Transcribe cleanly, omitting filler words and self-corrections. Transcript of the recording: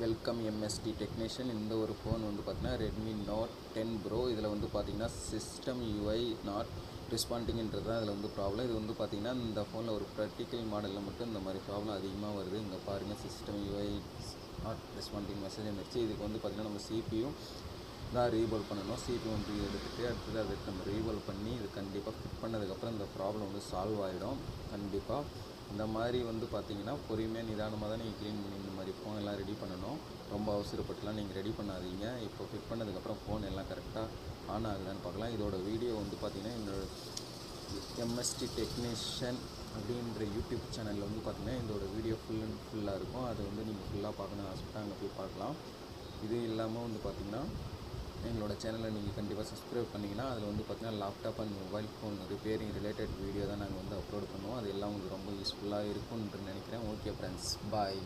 Welcome MST technician. இந்த ஒரு phone வந்து பார்த்தீங்கன்னா ரெட்மி நோட் 10 ப்ரோ. இதில் வந்து பார்த்தீங்கன்னா சிஸ்டம் யூஐ நாட் ரெஸ்பாண்டிங்கிறது தான் இதில் வந்து ப்ராப்ளம். இது வந்து பார்த்தீங்கன்னா இந்த ஃபோனில் ஒரு ப்ராக்டிக்கல் மாடலில் மட்டும் இந்த மாதிரி ப்ராப்ளம் அதிகமாக வருது. இங்கே பாருங்கள், system UI not responding message வந்துருச்சு. இதுக்கு வந்து பார்த்திங்கன்னா நம்ம சிபியும் தான் ரீபோல் பண்ணணும். சிபி வந்து எடுத்துகிட்டு அடுத்தது அதுக்கு நம்ம ரீபோல் பண்ணி இது கண்டிப்பாக ஃபிட் பண்ணதுக்கப்புறம் இந்த ப்ராப்ளம் வந்து சால்வ் ஆகிடும். கண்டிப்பாக இந்த மாதிரி வந்து பார்த்தீங்கன்னா பொறுமையாக நிதானமாக தான் நீங்கள் க்ளீன் பண்ணி இந்த மாதிரி ஃபோன் எல்லாம் ரெடி பண்ணணும். ரொம்ப அவசரப்பட்டுலாம் நீங்கள் ரெடி பண்ணாதீங்க. இப்போ ஃபிட் பண்ணதுக்கப்புறம் ஃபோன் எல்லாம் கரெக்டாக ஆன் ஆகுதான்னு பார்க்கலாம். இதோட வீடியோ வந்து பார்த்திங்கன்னா என்னோட எம்எஸ்டி டெக்னீஷியன் அப்படின்ற யூடியூப் சேனலில் வந்து பார்த்திங்கன்னா இதோட வீடியோ ஃபுல்லாக இருக்கும். அது வந்து நீங்கள் ஃபுல்லாக பார்க்கணும் ஆசைப்பட்டா அங்கே போய் பார்க்கலாம். இது இல்லாமல் வந்து பார்த்திங்கன்னா எங்களோட சேனலை நீங்கள் கண்டிப்பாக சப்ஸ்கிரைப் பண்ணிங்கன்னா அதில் வந்து பார்த்திங்கன்னா laptop and mobile phone repairing related video தான் நாங்கள் வந்து அப்லோட் பண்ணுவோம். அது எல்லாம் உங்களுக்கு ரொம்ப யூஸ்ஃபுல்லாக இருக்கும்னு நினைக்கிறேன். ஓகே ஃப்ரெண்ட்ஸ், பாய்.